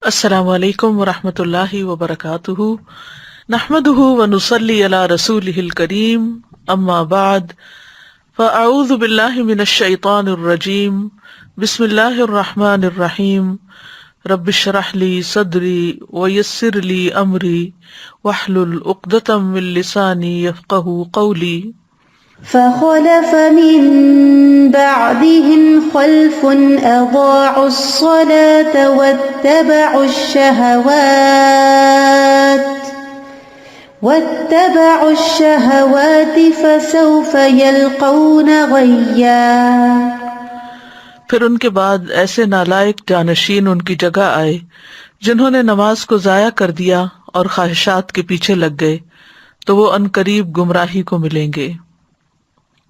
السلام علیکم ورحمۃ اللہ وبرکاتہ، نحمدہ ونصلی علی رسولہ الکریم، اما بعد فاعوذ باللہ من الشیطان الرجیم، بسم اللہ الرحمن الرحیم، رب اشرح لی صدری ویسر لی امری واحلل عقدۃ من لسانی یفقہوا قولی۔ فخلف من بعدهم خلف أضاعوا الصلاة واتبعوا الشهوات فسوف يلقون غيا۔ پھر ان کے بعد ایسے نالائق جانشین ان کی جگہ آئے جنہوں نے نماز کو ضائع کر دیا اور خواہشات کے پیچھے لگ گئے، تو وہ عنقریب گمراہی کو ملیں گے۔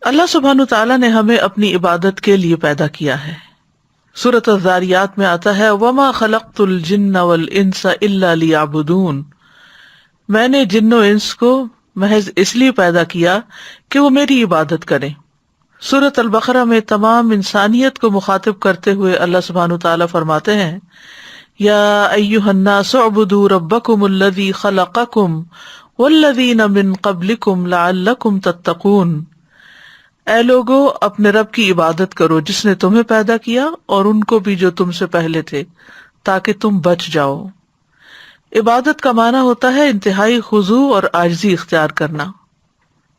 اللہ سبحانہ تعالیٰ نے ہمیں اپنی عبادت کے لیے پیدا کیا ہے۔ سورۃ الذاریات میں آتا ہے وَمَا خَلَقْتُ الْجِنَّ وَالْإِنسَ إِلَّا لِيَعْبُدُونَ، میں نے جن و انس کو محض اس لیے پیدا کیا کہ وہ میری عبادت کریں۔ سورۃ البقرہ میں تمام انسانیت کو مخاطب کرتے ہوئے اللہ سبحانہ تعالیٰ فرماتے ہیں یا ایھا الناس اعبدوا ربکم الذی خلقکم والذین من قبلکم لعلکم تتقون، اے لوگو اپنے رب کی عبادت کرو جس نے تمہیں پیدا کیا اور ان کو بھی جو تم سے پہلے تھے، تاکہ تم بچ جاؤ۔ عبادت کا معنی ہوتا ہے انتہائی خضوع اور عاجزی اختیار کرنا۔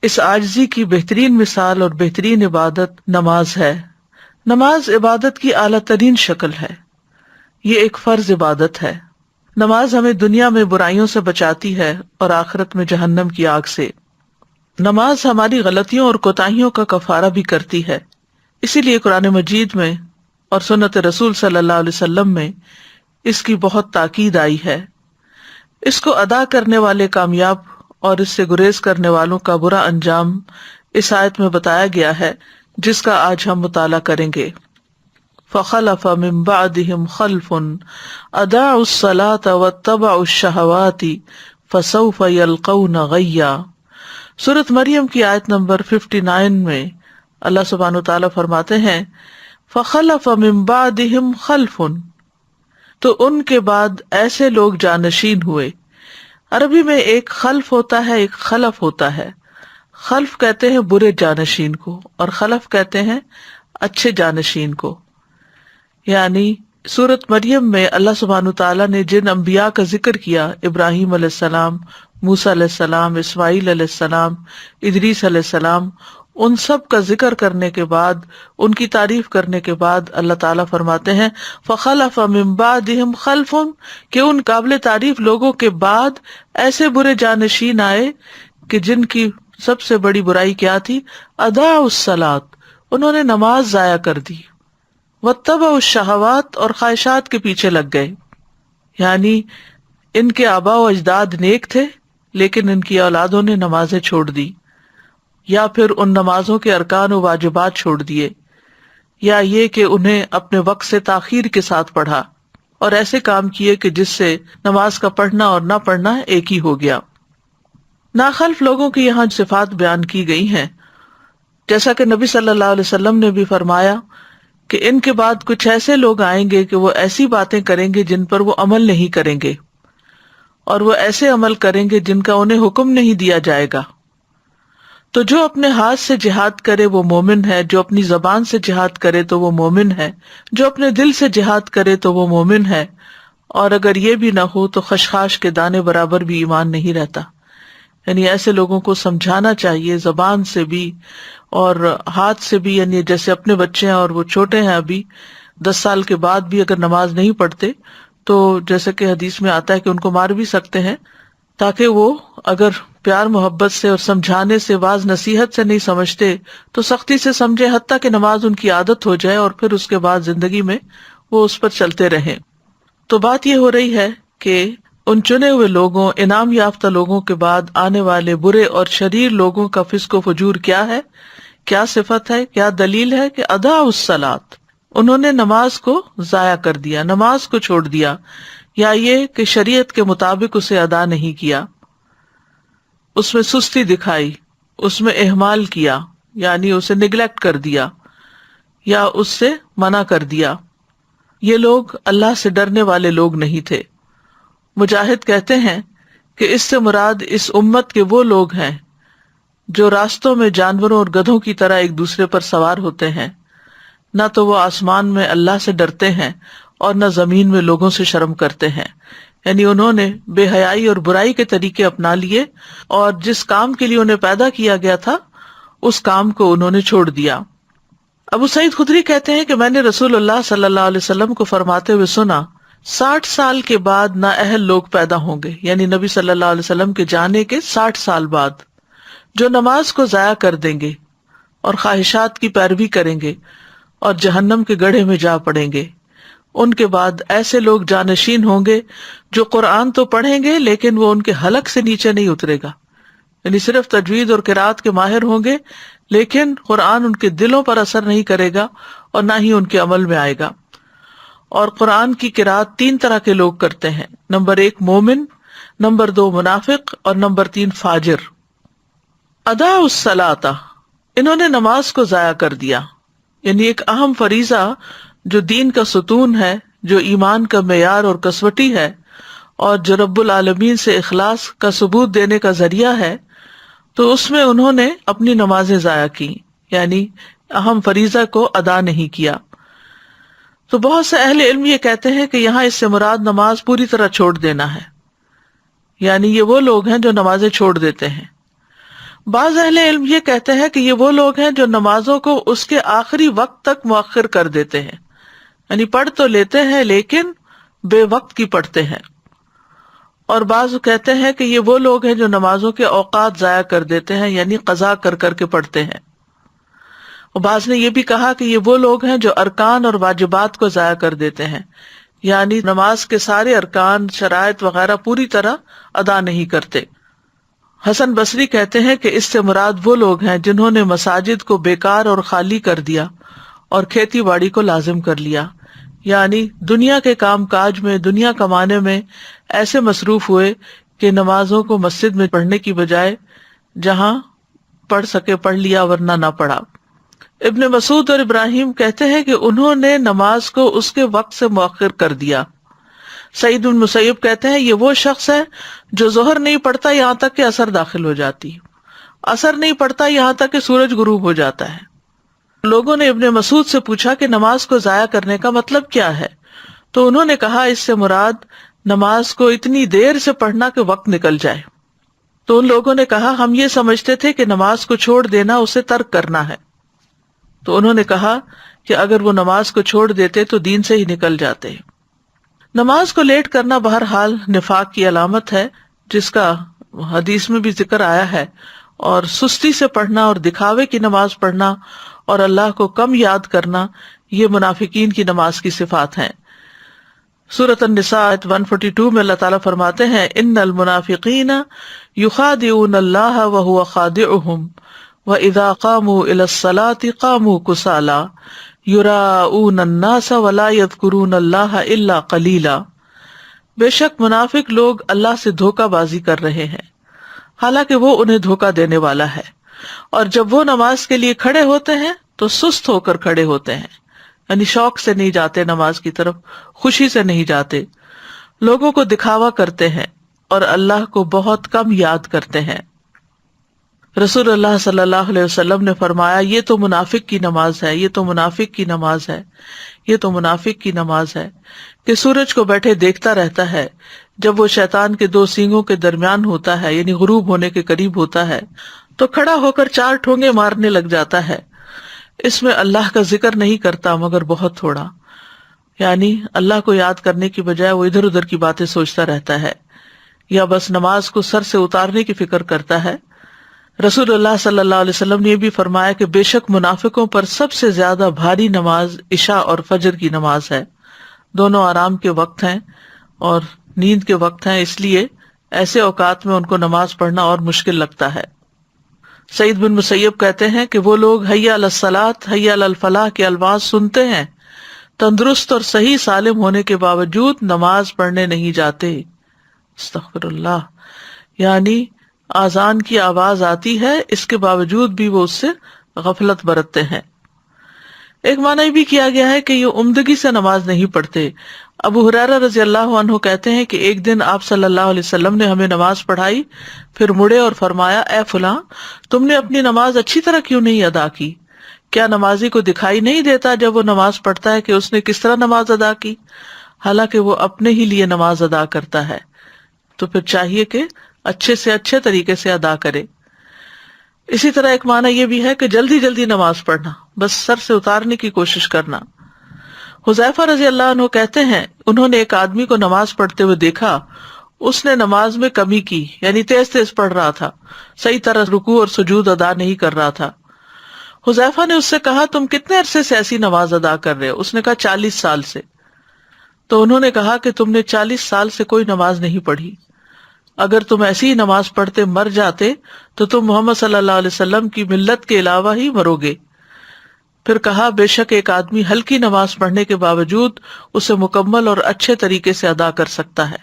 اس عاجزی کی بہترین مثال اور بہترین عبادت نماز ہے۔ نماز عبادت کی اعلیٰ ترین شکل ہے، یہ ایک فرض عبادت ہے۔ نماز ہمیں دنیا میں برائیوں سے بچاتی ہے اور آخرت میں جہنم کی آگ سے۔ نماز ہماری غلطیوں اور کوتاہیوں کا کفارہ بھی کرتی ہے، اسی لیے قرآن مجید میں اور سنت رسول صلی اللہ علیہ وسلم میں اس کی بہت تاکید آئی ہے۔ اس کو ادا کرنے والے کامیاب اور اس سے گریز کرنے والوں کا برا انجام اس آیت میں بتایا گیا ہے، جس کا آج ہم مطالعہ کریں گے۔ فخلف من بعدهم خلف اضاعوا الصلاة واتبعوا الشهوات فسوف يلقون غیا۔ سورۃ مریم کی آیت نمبر 59 میں اللہ سبحانہ وتعالیٰ فرماتے ہیں فخلف من بعدهم خلف، تو ان کے بعد ایسے لوگ جانشین ہوئے۔ عربی میں ایک خلف ہوتا ہے، ایک خلف ہوتا ہے۔ خلف کہتے ہیں برے جانشین کو اور خلف کہتے ہیں اچھے جانشین کو۔ یعنی سورۃ مریم میں اللہ سبحانہ تعالیٰ نے جن انبیاء کا ذکر کیا، ابراہیم علیہ السلام، موسیٰ علیہ السلام، اسماعیل علیہ السلام، ادریس علیہ السلام، ان سب کا ذکر کرنے کے بعد، ان کی تعریف کرنے کے بعد اللہ تعالیٰ فرماتے ہیں فخلف من بعدهم خلف، کہ ان قابل تعریف لوگوں کے بعد ایسے برے جانشین آئے کہ جن کی سب سے بڑی برائی کیا تھی، اضاعوا الصلاۃ، انہوں نے نماز ضائع کر دی، واتبعوا الشہوات، اور خواہشات کے پیچھے لگ گئے۔ یعنی ان کے آباء و اجداد نیک تھے لیکن ان کی اولادوں نے نمازیں چھوڑ دی، یا پھر ان نمازوں کے ارکان و واجبات چھوڑ دیے، یا یہ کہ انہیں اپنے وقت سے تاخیر کے ساتھ پڑھا اور ایسے کام کیے کہ جس سے نماز کا پڑھنا اور نہ پڑھنا ایک ہی ہو گیا۔ ناخلف لوگوں کی یہاں صفات بیان کی گئی ہیں، جیسا کہ نبی صلی اللہ علیہ وسلم نے بھی فرمایا کہ ان کے بعد کچھ ایسے لوگ آئیں گے کہ وہ ایسی باتیں کریں گے جن پر وہ عمل نہیں کریں گے، اور وہ ایسے عمل کریں گے جن کا انہیں حکم نہیں دیا جائے گا۔ تو جو اپنے ہاتھ سے جہاد کرے وہ مومن ہے، جو اپنی زبان سے جہاد کرے تو وہ مومن ہے، جو اپنے دل سے جہاد کرے تو وہ مومن ہے، اور اگر یہ بھی نہ ہو تو خشخاش کے دانے برابر بھی ایمان نہیں رہتا۔ یعنی ایسے لوگوں کو سمجھانا چاہیے زبان سے بھی اور ہاتھ سے بھی، یعنی جیسے اپنے بچے ہیں اور وہ چھوٹے ہیں، ابھی 10 سال کے بعد بھی اگر نماز نہیں پڑھتے تو جیسے کہ حدیث میں آتا ہے کہ ان کو مار بھی سکتے ہیں، تاکہ وہ اگر پیار محبت سے اور سمجھانے سے، واعظ نصیحت سے نہیں سمجھتے تو سختی سے سمجھے، حتیٰ کہ نماز ان کی عادت ہو جائے اور پھر اس کے بعد زندگی میں وہ اس پر چلتے رہیں۔ تو بات یہ ہو رہی ہے کہ ان چنے ہوئے لوگوں، انعام یافتہ لوگوں کے بعد آنے والے برے اور شریر لوگوں کا فسق و فجور کیا ہے، کیا صفت ہے، کیا دلیل ہے کہ اضاعوا الصلاۃ، انہوں نے نماز کو ضائع کر دیا، نماز کو چھوڑ دیا، یا یہ کہ شریعت کے مطابق اسے ادا نہیں کیا، اس میں سستی دکھائی، اس میں اہمال کیا، یعنی اسے نگلیکٹ کر دیا یا اس سے منع کر دیا۔ یہ لوگ اللہ سے ڈرنے والے لوگ نہیں تھے۔ مجاہد کہتے ہیں کہ اس سے مراد اس امت کے وہ لوگ ہیں جو راستوں میں جانوروں اور گدھوں کی طرح ایک دوسرے پر سوار ہوتے ہیں، نہ تو وہ آسمان میں اللہ سے ڈرتے ہیں اور نہ زمین میں لوگوں سے شرم کرتے ہیں، یعنی انہوں نے بے حیائی اور برائی کے طریقے اپنا لیے اور جس کام کے لیے انہیں پیدا کیا گیا تھا اس کام کو انہوں نے چھوڑ دیا۔ ابو سعید خدری کہتے ہیں کہ میں نے رسول اللہ صلی اللہ علیہ وسلم کو فرماتے ہوئے سنا، 60 سال کے بعد نااہل لوگ پیدا ہوں گے، یعنی نبی صلی اللہ علیہ وسلم کے جانے کے 60 سال بعد، جو نماز کو ضائع کر دیں گے اور خواہشات کی پیروی کریں گے اور جہنم کے گڑھے میں جا پڑیں گے۔ ان کے بعد ایسے لوگ جانشین ہوں گے جو قرآن تو پڑھیں گے لیکن وہ ان کے حلق سے نیچے نہیں اترے گا، یعنی صرف تجوید اور قرات کے ماہر ہوں گے لیکن قرآن ان کے دلوں پر اثر نہیں کرے گا اور نہ ہی ان کے عمل میں آئے گا۔ اور قرآن کی قرات 3 طرح کے لوگ کرتے ہیں، نمبر 1 مومن، نمبر 2 منافق اور نمبر 3 فاجر۔ ادا الصلاۃ، انہوں نے نماز کو ضائع کر دیا، یعنی ایک اہم فریضہ جو دین کا ستون ہے، جو ایمان کا معیار اور کسوٹی ہے اور جو رب العالمین سے اخلاص کا ثبوت دینے کا ذریعہ ہے، تو اس میں انہوں نے اپنی نمازیں ضائع کی، یعنی اہم فریضہ کو ادا نہیں کیا۔ تو بہت سے اہل علم یہ کہتے ہیں کہ یہاں اس سے مراد نماز پوری طرح چھوڑ دینا ہے، یعنی یہ وہ لوگ ہیں جو نمازیں چھوڑ دیتے ہیں۔ بعض اہل علم یہ کہتے ہیں کہ یہ وہ لوگ ہیں جو نمازوں کو اس کے آخری وقت تک مؤخر کر دیتے ہیں، یعنی پڑھ تو لیتے ہیں لیکن بے وقت کی پڑھتے ہیں۔ اور بعض کہتے ہیں کہ یہ وہ لوگ ہیں جو نمازوں کے اوقات ضائع کر دیتے ہیں، یعنی قضا کر کر کے پڑھتے ہیں۔ اور بعض نے یہ بھی کہا کہ یہ وہ لوگ ہیں جو ارکان اور واجبات کو ضائع کر دیتے ہیں، یعنی نماز کے سارے ارکان، شرائط وغیرہ پوری طرح ادا نہیں کرتے۔ حسن بصری کہتے ہیں کہ اس سے مراد وہ لوگ ہیں جنہوں نے مساجد کو بیکار اور خالی کر دیا اور کھیتی باڑی کو لازم کر لیا، یعنی دنیا کے کام کاج میں، دنیا کمانے میں ایسے مصروف ہوئے کہ نمازوں کو مسجد میں پڑھنے کی بجائے جہاں پڑھ سکے پڑھ لیا ورنہ نہ پڑھا۔ ابن مسعود اور ابراہیم کہتے ہیں کہ انہوں نے نماز کو اس کے وقت سے مؤخر کر دیا۔ سعید بن مسیب کہتے ہیں یہ وہ شخص ہے جو ظہر نہیں پڑھتا یہاں تک کہ عصر داخل ہو جاتی، عصر نہیں پڑھتا یہاں تک کہ سورج غروب ہو جاتا ہے۔ لوگوں نے ابن مسعود سے پوچھا کہ نماز کو ضائع کرنے کا مطلب کیا ہے، تو انہوں نے کہا اس سے مراد نماز کو اتنی دیر سے پڑھنا کہ وقت نکل جائے۔ تو ان لوگوں نے کہا ہم یہ سمجھتے تھے کہ نماز کو چھوڑ دینا اسے ترک کرنا ہے۔ تو انہوں نے کہا کہ اگر وہ نماز کو چھوڑ دیتے تو دین سے ہی نکل جاتے۔ نماز کو لیٹ کرنا بہرحال نفاق کی علامت ہے، جس کا حدیث میں بھی ذکر آیا ہے، اور سستی سے پڑھنا اور دکھاوے کی نماز پڑھنا اور اللہ کو کم یاد کرنا، یہ منافقین کی نماز کی صفات ہیں۔ سورۃ النساء آیت 142 میں اللہ تعالیٰ فرماتے ہیں ان المنافقین یخادعون اللہ وہو خادعہم وَإِذَا قَامُوا إِلَى الصَّلَاةِ قَامُوا كُسَالَىٰ يُرَاءُونَ النَّاسَ وَلَا يَذْكُرُونَ اللَّهَ إِلَّا قَلِيلًا، بے شک منافق لوگ اللہ سے دھوکہ بازی کر رہے ہیں حالانکہ وہ انہیں دھوکہ دینے والا ہے، اور جب وہ نماز کے لیے کھڑے ہوتے ہیں تو سست ہو کر کھڑے ہوتے ہیں، یعنی شوق سے نہیں جاتے نماز کی طرف، خوشی سے نہیں جاتے، لوگوں کو دکھاوا کرتے ہیں اور اللہ کو بہت کم یاد کرتے ہیں۔ رسول اللہ صلی اللہ علیہ وسلم نے فرمایا یہ تو منافق کی نماز ہے، یہ تو منافق کی نماز ہے، یہ تو منافق کی نماز ہے، کہ سورج کو بیٹھے دیکھتا رہتا ہے، جب وہ شیطان کے 2 سینگوں کے درمیان ہوتا ہے، یعنی غروب ہونے کے قریب ہوتا ہے، تو کھڑا ہو کر 4 ٹھونگے مارنے لگ جاتا ہے، اس میں اللہ کا ذکر نہیں کرتا مگر بہت تھوڑا، یعنی اللہ کو یاد کرنے کی بجائے وہ ادھر ادھر کی باتیں سوچتا رہتا ہے، یا بس نماز کو سر سے اتارنے کی فکر کرتا ہے۔ رسول اللہ صلی اللہ علیہ وسلم نے یہ بھی فرمایا کہ بے شک منافقوں پر سب سے زیادہ بھاری نماز عشاء اور فجر کی نماز ہے، دونوں آرام کے وقت ہیں اور نیند کے وقت ہیں، اس لیے ایسے اوقات میں ان کو نماز پڑھنا اور مشکل لگتا ہے۔ سعید بن مسیب کہتے ہیں کہ وہ لوگ حی علی الصلاۃ حی علی الفلاح کے الفاظ سنتے ہیں، تندرست اور صحیح سالم ہونے کے باوجود نماز پڑھنے نہیں جاتے، استغفر اللہ، یعنی آذان کی آواز آتی ہے اس کے باوجود بھی وہ اس سے غفلت برتتے ہیں۔ ایک معنی یہ بھی کیا گیا ہے کہ یہ عمدگی سے نماز نہیں پڑھتے۔ ابو ہریرہ رضی اللہ عنہ کہتے ہیں کہ ایک دن آپ صلی اللہ علیہ وسلم نے ہمیں نماز پڑھائی، پھر مڑے اور فرمایا، اے فلاں، تم نے اپنی نماز اچھی طرح کیوں نہیں ادا کی؟ کیا نمازی کو دکھائی نہیں دیتا جب وہ نماز پڑھتا ہے کہ اس نے کس طرح نماز ادا کی؟ حالانکہ وہ اپنے ہی لیے نماز ادا کرتا ہے، تو پھر چاہیے کہ اچھے سے اچھے طریقے سے ادا کرے۔ اسی طرح ایک معنی یہ بھی ہے کہ جلدی جلدی نماز پڑھنا، بس سر سے اتارنے کی کوشش کرنا۔ حذیفہ رضی اللہ عنہ کہتے ہیں انہوں نے ایک آدمی کو نماز پڑھتے ہوئے دیکھا، اس نے نماز میں کمی کی، یعنی تیز تیز پڑھ رہا تھا، صحیح طرح رکوع اور سجود ادا نہیں کر رہا تھا۔ حذیفہ نے اس سے کہا، تم کتنے عرصے سے ایسی نماز ادا کر رہے ہو؟ اس نے کہا 40 سال سے۔ تو انہوں نے کہا کہ تم نے 40 سال سے کوئی نماز نہیں پڑھی، اگر تم ایسی ہی نماز پڑھتے مر جاتے تو تم محمد صلی اللہ علیہ وسلم کی ملت کے علاوہ ہی مرو گے۔ پھر کہا، بے شک ایک آدمی ہلکی نماز پڑھنے کے باوجود اسے مکمل اور اچھے طریقے سے ادا کر سکتا ہے۔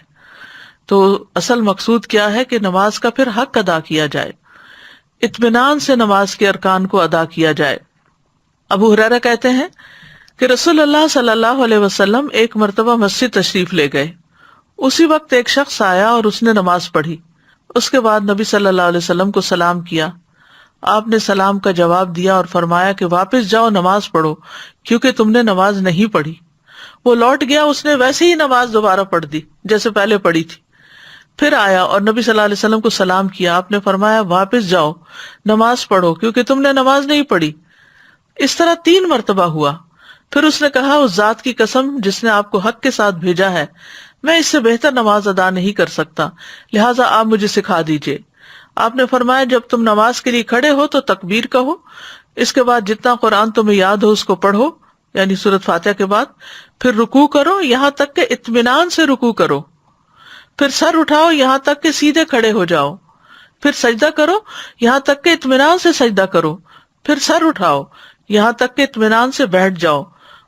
تو اصل مقصود کیا ہے کہ نماز کا پھر حق ادا کیا جائے، اطمینان سے نماز کے ارکان کو ادا کیا جائے۔ ابو ہریرہ کہتے ہیں کہ رسول اللہ صلی اللہ علیہ وسلم ایک مرتبہ مسجد تشریف لے گئے، اسی وقت ایک شخص آیا اور اس نے نماز پڑھی۔ اس کے بعد نبی صلی اللہ علیہ وسلم کو سلام کیا، آپ نے سلام کا جواب دیا اور فرمایا کہ واپس جاؤ، نماز پڑھو، کیونکہ تم نے نماز نہیں پڑھی۔ وہ لوٹ گیا، اس نے ویسے ہی نماز دوبارہ پڑھ دی جیسے پہلے پڑھی تھی۔ پھر آیا اور نبی صلی اللہ علیہ وسلم کو سلام کیا، آپ نے فرمایا واپس جاؤ، نماز پڑھو، کیونکہ تم نے نماز نہیں پڑھی۔ اس طرح 3 مرتبہ ہوا۔ پھر اس نے کہا، اس ذات کی قسم جس نے آپ کو حق کے ساتھ بھیجا ہے، میں اس سے بہتر نماز ادا نہیں کر سکتا، لہٰذا آپ مجھے سکھا دیجیے۔ آپ نے فرمایا، جب تم نماز کے لیے کھڑے ہو تو تکبیر کہو، اس کے بعد جتنا قرآن تمہیں یاد ہو اس کو پڑھو، یعنی سورۃ فاتحہ کے بعد، پھر رکوع کرو یہاں تک کہ اطمینان سے رکوع کرو، پھر سر اٹھاؤ یہاں تک کہ سیدھے کھڑے ہو جاؤ، پھر سجدہ کرو یہاں تک کہ اطمینان سے سجدہ کرو، پھر سر اٹھاؤ یہاں تک کہ اطمینان سے بیٹھ جاؤ،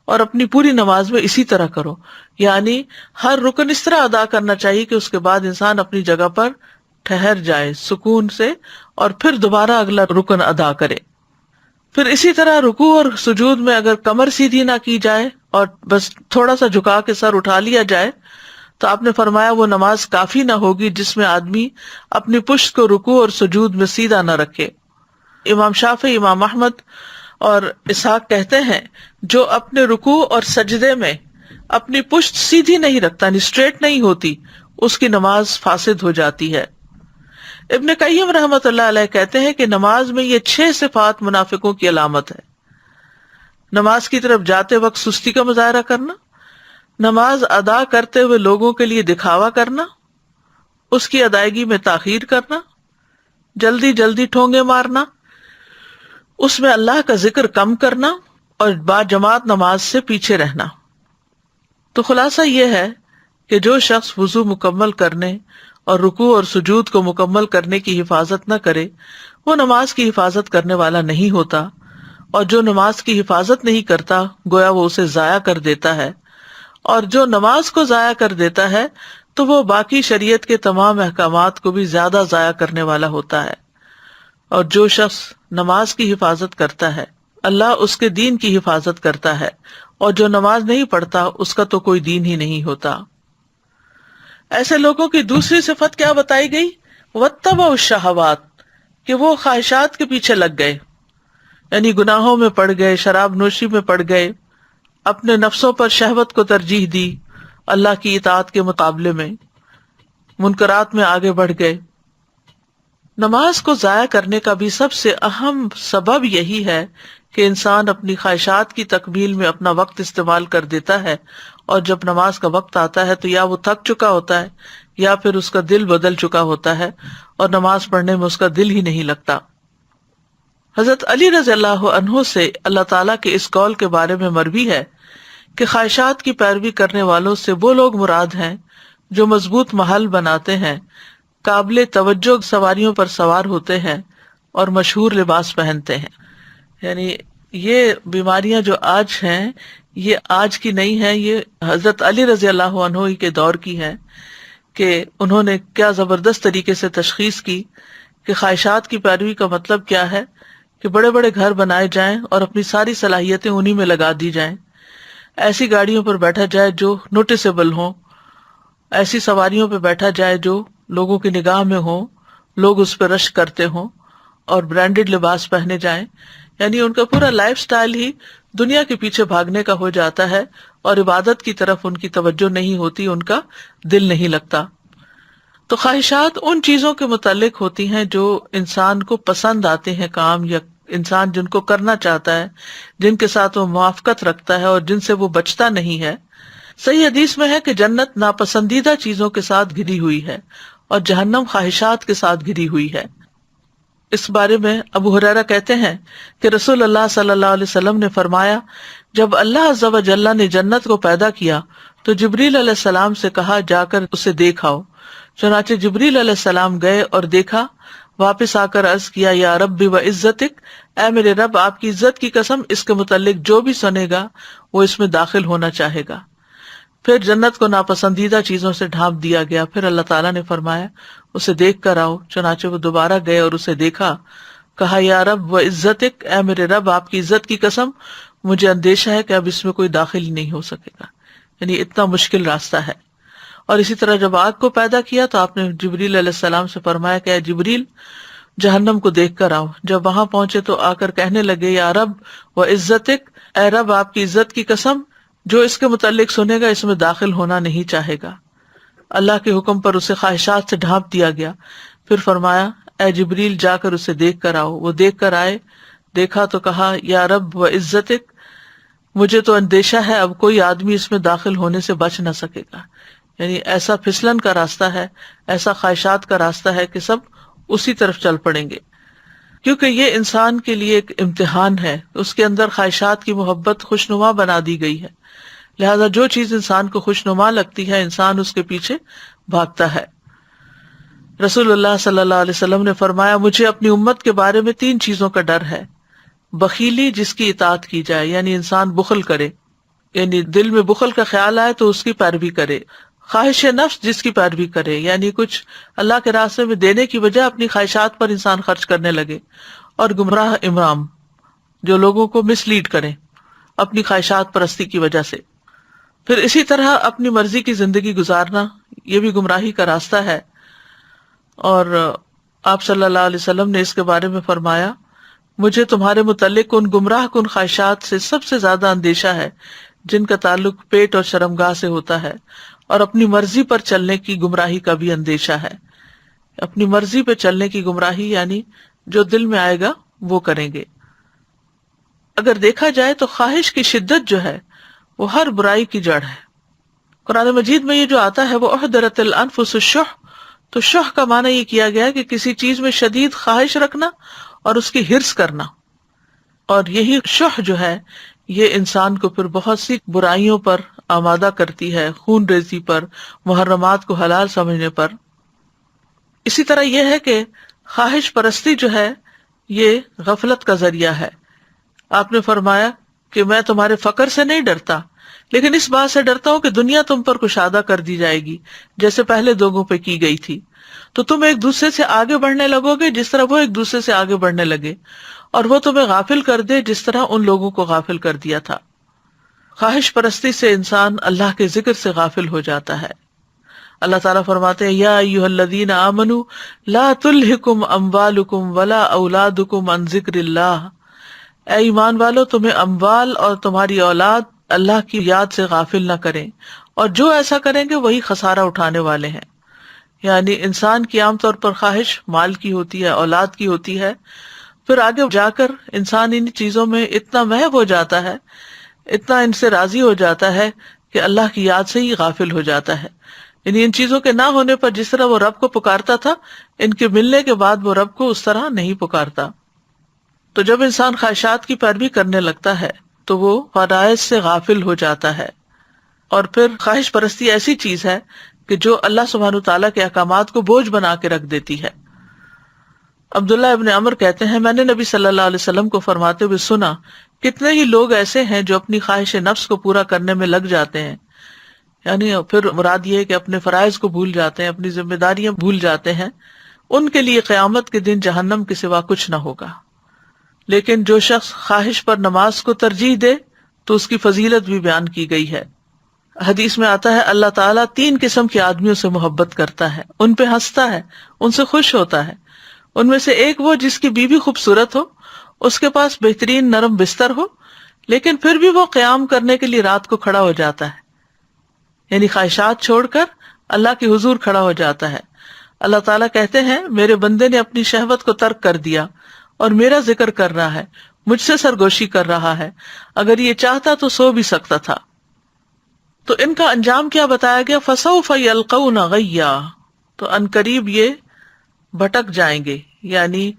اور اپنی پوری نماز میں اسی طرح کرو۔ یعنی ہر رکن اس طرح ادا کرنا چاہیے کہ اس کے بعد انسان اپنی جگہ پر ٹھہر جائے سکون سے، اور پھر دوبارہ اگلا رکن ادا کرے۔ پھر اسی طرح رکوع اور سجود میں اگر کمر سیدھی نہ کی جائے اور بس تھوڑا سا جھکا کے سر اٹھا لیا جائے تو آپ نے فرمایا وہ نماز کافی نہ ہوگی جس میں آدمی اپنی پشت کو رکوع اور سجود میں سیدھا نہ رکھے۔ امام شافعی، امام احمد اور اسحاق کہتے ہیں جو اپنے رکوع اور سجدے میں اپنی پشت سیدھی نہیں رکھتا، یعنی اسٹریٹ نہیں ہوتی، اس کی نماز فاسد ہو جاتی ہے۔ ابن قیم رحمۃ اللہ علیہ کہتے ہیں کہ نماز میں یہ 6 صفات منافقوں کی علامت ہے۔ نماز کی طرف جاتے وقت سستی کا مظاہرہ کرنا، نماز ادا کرتے ہوئے لوگوں کے لیے دکھاوا کرنا، اس کی ادائیگی میں تاخیر کرنا، جلدی جلدی ٹھونگے مارنا، اس میں اللہ کا ذکر کم کرنا، اور با جماعت نماز سے پیچھے رہنا۔ تو خلاصہ یہ ہے کہ جو شخص وضو مکمل کرنے اور رکوع اور سجود کو مکمل کرنے کی حفاظت نہ کرے وہ نماز کی حفاظت کرنے والا نہیں ہوتا، اور جو نماز کی حفاظت نہیں کرتا گویا وہ اسے ضائع کر دیتا ہے، اور جو نماز کو ضائع کر دیتا ہے تو وہ باقی شریعت کے تمام احکامات کو بھی زیادہ ضائع کرنے والا ہوتا ہے۔ اور جو شخص نماز کی حفاظت کرتا ہے اللہ اس کے دین کی حفاظت کرتا ہے، اور جو نماز نہیں پڑھتا اس کا تو کوئی دین ہی نہیں ہوتا۔ ایسے لوگوں کی دوسری صفت کیا بتائی گئی؟ واتبعوا الشہوات، کہ وہ خواہشات کے پیچھے لگ گئے، یعنی گناہوں میں پڑ گئے، شراب نوشی میں پڑ گئے، اپنے نفسوں پر شہوت کو ترجیح دی اللہ کی اطاعت کے مقابلے میں، منکرات میں آگے بڑھ گئے۔ نماز کو ضائع کرنے کا بھی سب سے اہم سبب یہی ہے کہ انسان اپنی خواہشات کی تکمیل میں اپنا وقت استعمال کر دیتا ہے، اور جب نماز کا وقت آتا ہے تو یا وہ تھک چکا ہوتا ہے یا پھر اس کا دل بدل چکا ہوتا ہے اور نماز پڑھنے میں اس کا دل ہی نہیں لگتا۔ حضرت علی رضی اللہ عنہ سے اللہ تعالیٰ کے اس قول کے بارے میں مروی ہے کہ خواہشات کی پیروی کرنے والوں سے وہ لوگ مراد ہیں جو مضبوط محل بناتے ہیں، قابل توجہ سواریوں پر سوار ہوتے ہیں اور مشہور لباس پہنتے ہیں۔ یعنی یہ بیماریاں جو آج ہیں یہ آج کی نہیں ہیں، یہ حضرت علی رضی اللہ عنہ کے دور کی ہیں کہ انہوں نے کیا زبردست طریقے سے تشخیص کی کہ خواہشات کی پیروی کا مطلب کیا ہے کہ بڑے بڑے گھر بنائے جائیں اور اپنی ساری صلاحیتیں انہی میں لگا دی جائیں، ایسی گاڑیوں پر بیٹھا جائے جو نوٹسیبل ہوں، ایسی سواریوں پہ بیٹھا جائے جو لوگوں کی نگاہ میں ہوں، لوگ اس پہ رش کرتے ہوں، اور برانڈڈ لباس پہنے جائیں. یعنی ان کا پورا لائف سٹائل ہی دنیا کے پیچھے بھاگنے کا ہو جاتا ہے، اور عبادت کی طرف ان کی توجہ نہیں ہوتی، ان کا دل نہیں لگتا. تو خواہشات ان چیزوں کے متعلق ہوتی ہیں جو انسان کو پسند آتے ہیں کام، یا انسان جن کو کرنا چاہتا ہے، جن کے ساتھ وہ موافقت رکھتا ہے اور جن سے وہ بچتا نہیں ہے. صحیح حدیث میں ہے کہ جنت ناپسندیدہ چیزوں کے ساتھ گھری ہوئی ہے اور جہنم خواہشات کے ساتھ گھری ہوئی ہے. اس بارے میں ابو ہریرہ کہتے ہیں کہ رسول اللہ صلی اللہ علیہ وسلم نے فرمایا، جب اللہ عز و جل نے جنت کو پیدا کیا تو جبریل علیہ السلام سے کہا جا کر اسے دیکھ آؤ. چنانچہ جبریل علیہ السلام گئے اور دیکھا. واپس آ کر عرض کیا، یا رب و عزتک، اے میرے رب آپ کی عزت کی قسم، اس کے متعلق جو بھی سنے گا وہ اس میں داخل ہونا چاہے گا. پھر جنت کو ناپسندیدہ چیزوں سے ڈھانپ دیا گیا. پھر اللہ تعالیٰ نے فرمایا اسے دیکھ کر آؤ. چنانچہ وہ دوبارہ گئے اور اسے دیکھا. کہا، یا رب و عزتک، اے میرے رب آپ کی عزت کی قسم، مجھے اندیشہ ہے کہ اب اس میں کوئی داخل ہی نہیں ہو سکے گا. یعنی اتنا مشکل راستہ ہے. اور اسی طرح جب آگ کو پیدا کیا تو آپ نے جبریل علیہ السلام سے فرمایا کہ اے جبریل جہنم کو دیکھ کر آؤ. جب وہاں پہنچے تو آ کر کہنے لگے، یا رب و عزتک، اے رب آپ کی عزت کی قسم، جو اس کے متعلق سنے گا اس میں داخل ہونا نہیں چاہے گا. اللہ کے حکم پر اسے خواہشات سے ڈھانپ دیا گیا. پھر فرمایا، اے جبریل جا کر اسے دیکھ کر آؤ. وہ دیکھ کر آئے. دیکھا تو کہا، یا رب و عزتک، مجھے تو اندیشہ ہے اب کوئی آدمی اس میں داخل ہونے سے بچ نہ سکے گا. یعنی ایسا پھسلن کا راستہ ہے، ایسا خواہشات کا راستہ ہے کہ سب اسی طرف چل پڑیں گے، کیونکہ یہ انسان کے لیے ایک امتحان ہے. اس کے اندر خواہشات کی محبت خوشنما بنا دی گئی ہے، لہذا جو چیز انسان کو خوشنما لگتی ہے انسان اس کے پیچھے بھاگتا ہے. رسول اللہ صلی اللہ علیہ وسلم نے فرمایا، مجھے اپنی امت کے بارے میں 3 چیزوں کا ڈر ہے. بخیلی جس کی اطاعت کی جائے، یعنی انسان بخل کرے، یعنی دل میں بخل کا خیال آئے تو اس کی پیروی کرے. خواہش نفس جس کی پیروی کرے، یعنی کچھ اللہ کے راستے میں دینے کی بجائے اپنی خواہشات پر انسان خرچ کرنے لگے. اور گمراہ امام جو لوگوں کو مس لیڈ کریں اپنی خواہشات پرستی کی وجہ سے. پھر اسی طرح اپنی مرضی کی زندگی گزارنا، یہ بھی گمراہی کا راستہ ہے. اور آپ صلی اللہ علیہ وسلم نے اس کے بارے میں فرمایا، مجھے تمہارے متعلق ان گمراہ کن خواہشات سے سب سے زیادہ اندیشہ ہے جن کا تعلق پیٹ اور شرمگاہ سے ہوتا ہے، اور اپنی مرضی پر چلنے کی گمراہی کا بھی اندیشہ ہے. اپنی مرضی پہ چلنے کی گمراہی یعنی جو دل میں آئے گا وہ کریں گے. اگر دیکھا جائے تو خواہش کی شدت جو ہے وہ ہر برائی کی جڑ ہے. قرآن مجید میں یہ جو آتا ہے وہ احضرت الانفس الشح، تو شح کا معنی یہ کیا گیا کہ کسی چیز میں شدید خواہش رکھنا اور اس کی حرص کرنا. اور یہی شح جو ہے یہ انسان کو پھر بہت سی برائیوں پر آمادہ کرتی ہے، خون ریزی پر، محرمات کو حلال سمجھنے پر. اسی طرح یہ ہے کہ خواہش پرستی جو ہے یہ غفلت کا ذریعہ ہے. آپ نے فرمایا کہ میں تمہارے فقر سے نہیں ڈرتا، لیکن اس بات سے ڈرتا ہوں کہ دنیا تم پر کشادہ کر دی جائے گی جیسے پہلے لوگوں پہ کی گئی تھی، تو تم ایک دوسرے سے آگے بڑھنے لگو گے جس طرح وہ ایک دوسرے سے آگے بڑھنے لگے، اور وہ تمہیں غافل کر دے جس طرح ان لوگوں کو غافل کر دیا تھا. خواہش پرستی سے انسان اللہ کے ذکر سے غافل ہو جاتا ہے. اللہ تعالیٰ فرماتے ہیں، یا ایھا الذین آمنوا لا تلھکم اموالکم ولا اولادکم عن ذکر اللہ. اے ایمان والو، تمہیں اموال اور تمہاری اولاد اللہ کی یاد سے غافل نہ کریں، اور جو ایسا کریں گے وہی خسارہ اٹھانے والے ہیں. یعنی انسان کی عام طور پر خواہش مال کی ہوتی ہے، اولاد کی ہوتی ہے، پھر آگے جا کر انسان ان چیزوں میں اتنا محو ہو جاتا ہے، اتنا ان سے راضی ہو جاتا ہے کہ اللہ کی یاد سے ہی غافل ہو جاتا ہے. یعنی ان چیزوں کے نہ ہونے پر جس طرح وہ رب کو پکارتا تھا، ان کے ملنے کے بعد وہ رب کو اس طرح نہیں پکارتا. تو جب انسان خواہشات کی پیروی کرنے لگتا ہے تو وہ فرائض سے غافل ہو جاتا ہے. اور پھر خواہش پرستی ایسی چیز ہے کہ جو اللہ سبحانہ تعالیٰ کے احکامات کو بوجھ بنا کے رکھ دیتی ہے. عبداللہ ابن عمر کہتے ہیں، میں نے نبی صلی اللہ علیہ وسلم کو فرماتے ہوئے سنا، کتنے ہی لوگ ایسے ہیں جو اپنی خواہش نفس کو پورا کرنے میں لگ جاتے ہیں، یعنی پھر مراد یہ ہے کہ اپنے فرائض کو بھول جاتے ہیں، اپنی ذمہ داریاں بھول جاتے ہیں، ان کے لیے قیامت کے دن جہنم کے سوا کچھ نہ ہوگا. لیکن جو شخص خواہش پر نماز کو ترجیح دے تو اس کی فضیلت بھی بیان کی گئی ہے۔ حدیث میں آتا ہے اللہ تعالیٰ 3 قسم کے آدمیوں سے محبت کرتا ہے، ان پہ ہنستا ہے، ان سے خوش ہوتا ہے۔ ان میں سے ایک وہ جس کی بیوی خوبصورت ہو، اس کے پاس بہترین نرم بستر ہو، لیکن پھر بھی وہ قیام کرنے کے لیے رات کو کھڑا ہو جاتا ہے، یعنی خواہشات چھوڑ کر اللہ کے حضور کھڑا ہو جاتا ہے۔ اللہ تعالیٰ کہتے ہیں میرے بندے نے اپنی شہوت کو ترک کر دیا اور میرا ذکر کر رہا ہے، مجھ سے سرگوشی کر رہا ہے، اگر یہ چاہتا تو سو بھی سکتا تھا۔ تو ان کا انجام کیا بتایا گیا؟ فَسَوْفَ يَلْقَوْنَ غَيًّا، تو عنقریب یہ بھٹک جائیں گے، یعنی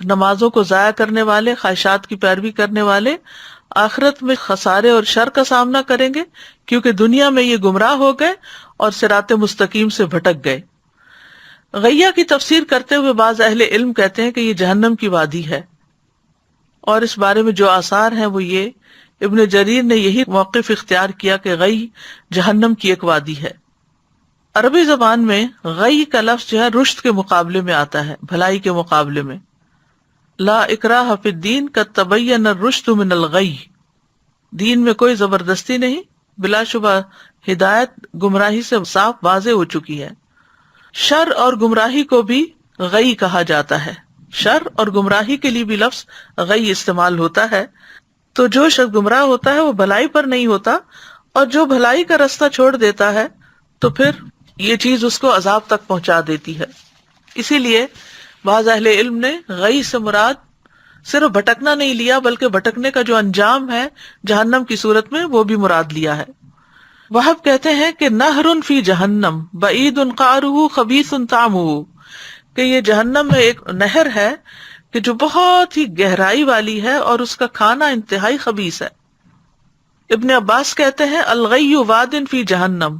نمازوں کو ضائع کرنے والے، خواہشات کی پیروی کرنے والے آخرت میں خسارے اور شر کا سامنا کریں گے، کیونکہ دنیا میں یہ گمراہ ہو گئے اور صراط مستقیم سے بھٹک گئے۔ غیہ کی تفسیر کرتے ہوئے بعض اہل علم کہتے ہیں کہ یہ جہنم کی وادی ہے، اور اس بارے میں جو آثار ہیں وہ یہ ابن جریر نے یہی موقف اختیار کیا کہ غی جہنم کی ایک وادی ہے۔ عربی زبان میں غی کا لفظ جو ہے رشد کے مقابلے میں آتا ہے، بھلائی کے مقابلے میں۔ لا اکراہ فی الدین قد تبین الرشد من الغی، دین میں کوئی زبردستی نہیں، بلا شبہ ہدایت گمراہی سے صاف واضح ہو چکی ہے۔ شر اور گمراہی کو بھی غی کہا جاتا ہے، شر اور گمراہی کے لیے بھی لفظ غی استعمال ہوتا ہے۔ تو جو شخص گمراہ ہوتا ہے وہ بھلائی پر نہیں ہوتا، اور جو بھلائی کا راستہ چھوڑ دیتا ہے تو پھر یہ چیز اس کو عذاب تک پہنچا دیتی ہے۔ اسی لیے بعض اہل علم نے غی سے مراد صرف بھٹکنا نہیں لیا، بلکہ بھٹکنے کا جو انجام ہے جہنم کی صورت میں وہ بھی مراد لیا ہے۔ وہب کہتے ہیں کہ نہر فی جہنم بعید قعرہ خبیث طعمہ، کہ یہ جہنم میں ایک نہر ہے کہ جو بہت ہی گہرائی والی ہے اور اس کا کھانا انتہائی خبیث ہے۔ ابن عباس کہتے ہیں الغی واد فی جہنم،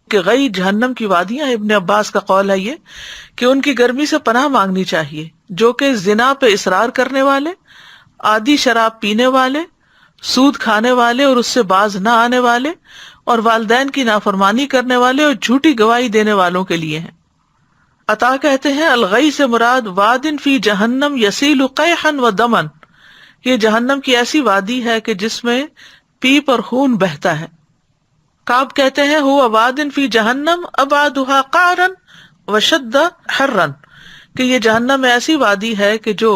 کہ غی جہنم کی وادیاں۔ ابن عباس کا قول ہے یہ کہ ان کی گرمی سے پناہ مانگنی چاہیے، جو کہ زنا پہ اصرار کرنے والے، عادی شراب پینے والے، سود کھانے والے اور اس سے باز نہ آنے والے، اور والدین کی نافرمانی کرنے والے اور جھوٹی گواہی دینے والوں کے لیے ہیں۔ عطا کہتے ہیں الغی سے مراد وادن فی جہنم یسیل قیحا و دمن، یہ جہنم کی ایسی وادی ہے کہ جس میں پیپ اور خون بہتا ہے۔ کعب کہتے ہیں ہوا وادن فی جہنم ابعدھا قعرا وشد حرا، کہ یہ جہنم میں ایسی وادی ہے کہ جو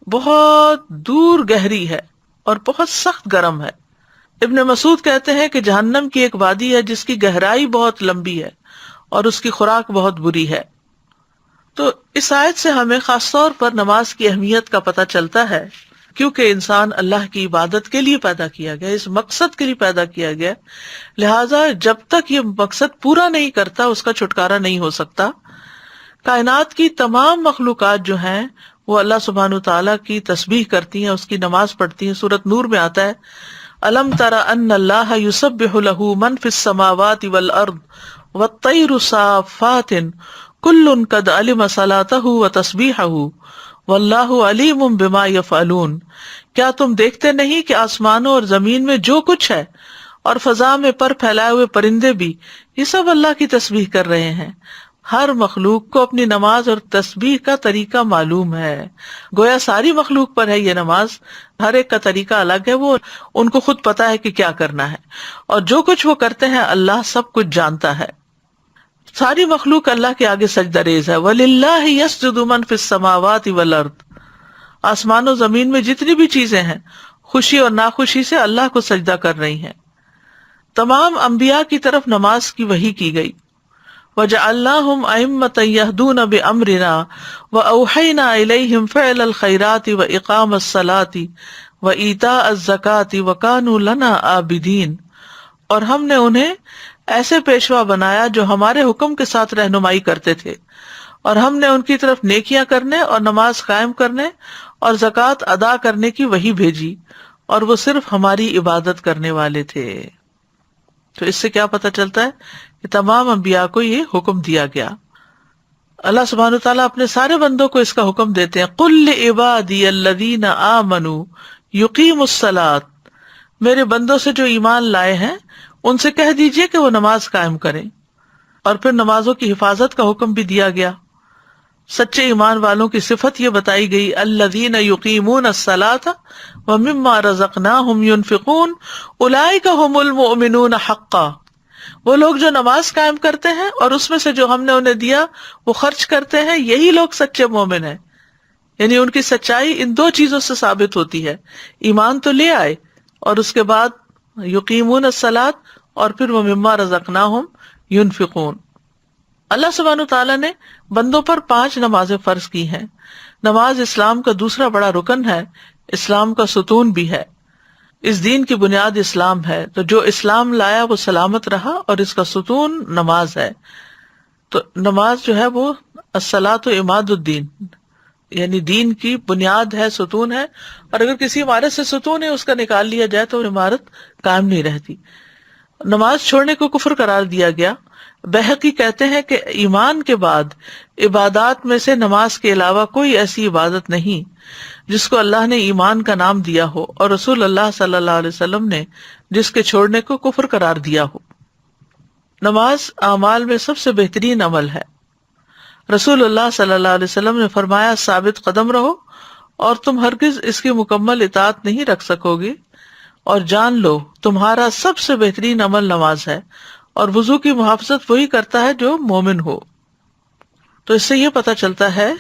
بہت دور گہری ہے اور بہت سخت گرم ہے۔ ابن مسعود کہتے ہیں کہ جہنم کی ایک وادی ہے جس کی گہرائی بہت لمبی ہے اور اس کی خوراک بہت بری ہے۔ تو اس آیت سے ہمیں خاص طور پر نماز کی اہمیت کا پتہ چلتا ہے، کیونکہ انسان اللہ کی عبادت کے لیے پیدا کیا گیا، اس مقصد کے لیے پیدا کیا گیا، لہٰذا جب تک یہ مقصد پورا نہیں کرتا اس کا چھٹکارا نہیں ہو سکتا۔ کائنات کی تمام مخلوقات جو ہیں وہ اللہ سبحانہ تعالیٰ کی تسبیح کرتی ہیں، اس کی نماز پڑھتی ہیں۔ سورۃ نور میں آتا ہے الم تر ان اللہ یسبح لہ من فی السماوات والارض والطیر صافات کل قد علم صلاتہ وتسبیحہ واللہ علیم بما یفعلون، کیا تم دیکھتے نہیں کہ آسمانوں اور زمین میں جو کچھ ہے اور فضا میں پر پھیلائے ہوئے پرندے بھی، یہ سب اللہ کی تسبیح کر رہے ہیں۔ ہر مخلوق کو اپنی نماز اور تسبیح کا طریقہ معلوم ہے، گویا ساری مخلوق پر ہے یہ نماز، ہر ایک کا طریقہ الگ ہے، وہ ان کو خود پتا ہے کہ کیا کرنا ہے، اور جو کچھ وہ کرتے ہیں اللہ سب کچھ جانتا ہے۔ ساری مخلوق اللہ کے آگے سجدہ ریز ہے۔ وَلِلَّهِ يَسْجُدُ مَن فِي السَّمَاوَاتِ وَالْأَرْضِ، آسمان و زمین میں جتنی بھی چیزیں ہیں خوشی اور ناخوشی سے اللہ کو سجدہ کر رہی ہیں۔ تمام انبیاء کی طرف نماز کی وحی کی گئی۔ وَجَعَلْنَاهُمْ أَئِمَّةً يَهْدُونَ بِأَمْرِنَا وَأَوْحَيْنَا إِلَيْهِمْ فِعْلَ الْخَيْرَاتِ وَإِقَامَ الصَّلَاةِ وَإِيتَاءَ الزَّكَاةِ وَكَانُوا لَنَا عَابِدِينَ، اور ہم نے انہیں ایسے پیشوا بنایا جو ہمارے حکم کے ساتھ رہنمائی کرتے تھے، اور ہم نے ان کی طرف نیکیاں کرنے اور نماز قائم کرنے اور زکوٰۃ ادا کرنے کی وحی بھیجی، اور وہ صرف ہماری عبادت کرنے والے تھے۔ تو اس سے کیا پتہ چلتا ہے کہ تمام انبیاء کو یہ حکم دیا گیا۔ اللہ سبحانہ تعالیٰ اپنے سارے بندوں کو اس کا حکم دیتے ہیں، قُل لِعِبَادِيَ الَّذِينَ آمَنُوا يُقِيمُوا الصَّلَاةَ، میرے بندوں سے جو ایمان لائے ہیں ان سے کہہ دیجئے کہ وہ نماز قائم کریں، اور پھر نمازوں کی حفاظت کا حکم بھی دیا گیا۔ سچے ایمان والوں کی صفت یہ بتائی گئی، الذین یقیمون الصلاۃ ومما رزقناہم ینفقون اولئک ھم المؤمنون حقا، وہ لوگ جو نماز قائم کرتے ہیں اور اس میں سے جو ہم نے انہیں دیا وہ خرچ کرتے ہیں، یہی لوگ سچے مومن ہیں۔ یعنی ان کی سچائی ان دو چیزوں سے ثابت ہوتی ہے، ایمان تو لے آئے اور اس کے بعد یقیمون الصلاۃ اور پھر ومما رزقناہم ینفقون۔ اللہ سبحانہ تعالیٰ نے بندوں پر 5 نمازیں فرض کی ہیں۔ نماز اسلام کا دوسرا بڑا رکن ہے، اسلام کا ستون بھی ہے۔ اس دین کی بنیاد اسلام ہے، تو جو اسلام لایا وہ سلامت رہا، اور اس کا ستون نماز ہے۔ تو نماز جو ہے وہ الصلاۃ عماد الدین، یعنی دین کی بنیاد ہے، ستون ہے، اور اگر کسی عمارت سے ستون ہے اس کا نکال لیا جائے تو عمارت قائم نہیں رہتی۔ نماز چھوڑنے کو کفر قرار دیا گیا۔ بہقی کہتے ہیں کہ ایمان کے بعد عبادات میں سے نماز کے علاوہ کوئی ایسی عبادت نہیں جس کو اللہ نے ایمان کا نام دیا ہو، اور رسول اللہ صلی اللہ علیہ وسلم نے جس کے چھوڑنے کو کفر قرار دیا ہو۔ نماز اعمال میں سب سے بہترین عمل ہے۔ رسول اللہ صلی اللہ علیہ وسلم نے فرمایا، ثابت قدم رہو اور تم ہرگز اس کی مکمل اطاعت نہیں رکھ سکو گے، اور جان لو تمہارا سب سے بہترین عمل نماز ہے، اور وضو کی محافظت وہی کرتا ہے جو مومن ہو۔ تو اس سے یہ پتہ چلتا ہے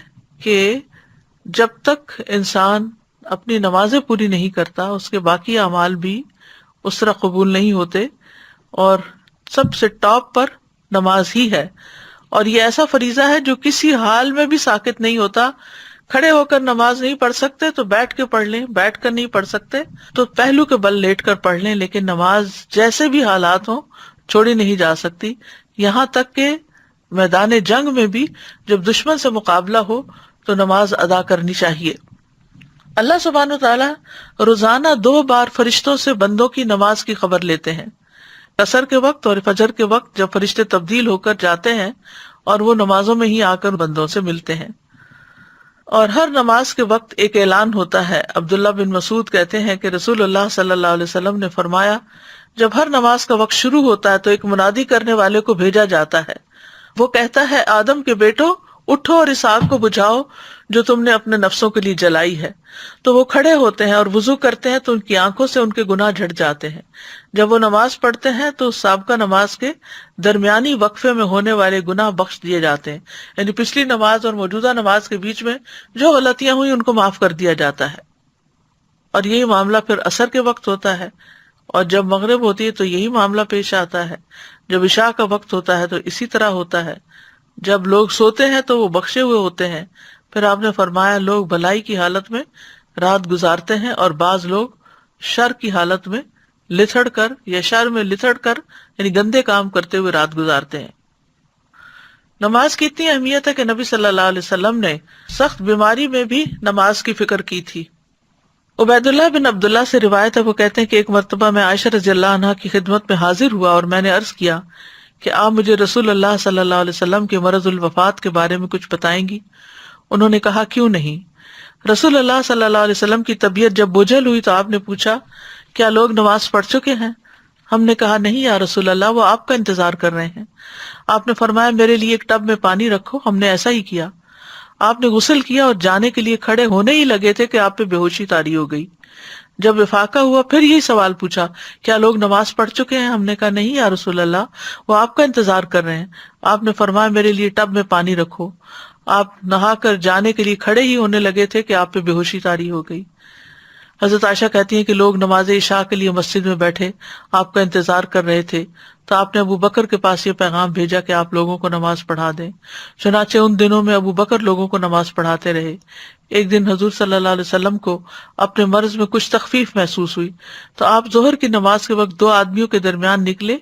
کہ جب تک انسان اپنی نمازیں پوری نہیں کرتا اس کے باقی اعمال بھی اس طرح قبول نہیں ہوتے، اور سب سے ٹاپ پر نماز ہی ہے۔ اور یہ ایسا فریضہ ہے جو کسی حال میں بھی ساقط نہیں ہوتا۔ کھڑے ہو کر نماز نہیں پڑھ سکتے تو بیٹھ کے پڑھ لیں، بیٹھ کر نہیں پڑھ سکتے تو پہلو کے بل لیٹ کر پڑھ لیں، لیکن نماز جیسے بھی حالات ہوں چھوڑی نہیں جا سکتی، یہاں تک کہ میدان جنگ میں بھی جب دشمن سے مقابلہ ہو تو نماز ادا کرنی چاہیے۔ اللہ سبحانہ وتعالیٰ روزانہ 2 بار فرشتوں سے بندوں کی نماز کی خبر لیتے ہیں، عصر کے وقت اور فجر کے وقت، جب فرشتے تبدیل ہو کر جاتے ہیں اور وہ نمازوں میں ہی آ کر بندوں سے ملتے ہیں۔ اور ہر نماز کے وقت ایک اعلان ہوتا ہے۔ عبداللہ بن مسعود کہتے ہیں کہ رسول اللہ صلی اللہ علیہ وسلم نے فرمایا، جب ہر نماز کا وقت شروع ہوتا ہے تو ایک منادی کرنے والے کو بھیجا جاتا ہے، وہ کہتا ہے، آدم کے بیٹو اٹھو اور اس آگ کو بجھاؤ جو تم نے اپنے نفسوں کے لیے جلائی ہے۔ تو وہ کھڑے ہوتے ہیں اور وضو کرتے ہیں تو ان کی آنکھوں سے ان کے گناہ جھڑ جاتے ہیں۔ جب وہ نماز پڑھتے ہیں تو سابقہ نماز کے درمیانی وقفے میں ہونے والے گناہ بخش دیے جاتے ہیں، یعنی پچھلی نماز اور موجودہ نماز کے بیچ میں جو غلطیاں ہوئی ان کو معاف کر دیا جاتا ہے۔ اور یہی معاملہ پھر عصر کے وقت ہوتا ہے، اور جب مغرب ہوتی ہے تو یہی معاملہ پیش آتا ہے، جب عشاء کا وقت ہوتا ہے تو اسی طرح ہوتا ہے، جب لوگ سوتے ہیں تو وہ بخشے ہوئے ہوتے ہیں۔ پھر آپ نے فرمایا، لوگ بھلائی کی حالت میں رات گزارتے ہیں اور بعض لوگ شر کی حالت میں لتھڑ کر یا شر میں لتھڑ کر یعنی گندے کام کرتے ہوئے رات گزارتے ہیں۔ نماز کی اتنی اہمیت ہے کہ نبی صلی اللہ علیہ وسلم نے سخت بیماری میں بھی نماز کی فکر کی تھی۔ عبید اللہ بن عبداللہ سے روایت ہے، وہ کہتے ہیں کہ ایک مرتبہ میں عائشہ رضی اللہ عنہا کی خدمت میں حاضر ہوا اور میں نے عرض کیا کہ آپ مجھے رسول اللہ صلی اللہ علیہ وسلم کے مرض الوفات کے بارے میں کچھ بتائیں گی؟ انہوں نے کہا، کیوں نہیں؟ رسول اللہ صلی اللہ علیہ وسلم کی طبیعت جب بجھل ہوئی تو آپ نے پوچھا، کیا لوگ نماز پڑھ چکے ہیں؟ ہم نے کہا، نہیں یا رسول اللہ، وہ آپ کا انتظار کر رہے ہیں۔ آپ نے فرمایا، میرے لیے ایک ٹب میں پانی رکھو۔ ہم نے ایسا ہی کیا۔ آپ نے غسل کیا اور جانے کے لیے کھڑے ہونے ہی لگے تھے کہ آپ پہ بے ہوشی طاری ہو گئی۔ جب افاقہ ہوا پھر یہی سوال پوچھا، کیا لوگ نماز پڑھ چکے ہیں؟ ہم نے کہا، نہیں یا رسول اللہ، وہ آپ کا انتظار کر رہے ہیں۔ آپ نے فرمایا، میرے لیے ٹب میں پانی رکھو۔ آپ نہا کر جانے کے لیے کھڑے ہی ہونے لگے تھے کہ آپ پہ بے ہوشی طاری ہو گئی۔ حضرت عائشہ کہتی ہیں کہ لوگ نماز عشاء کے لیے مسجد میں بیٹھے آپ کا انتظار کر رہے تھے، تو آپ نے ابو بکر کے پاس یہ پیغام بھیجا کہ آپ لوگوں کو نماز پڑھا دیں۔ چنانچہ ان دنوں میں ابو بکر لوگوں کو نماز پڑھاتے رہے۔ ایک دن حضور صلی اللہ علیہ وسلم کو اپنے مرض میں کچھ تخفیف محسوس ہوئی تو آپ ظہر کی نماز کے وقت 2 آدمیوں کے درمیان نکلے،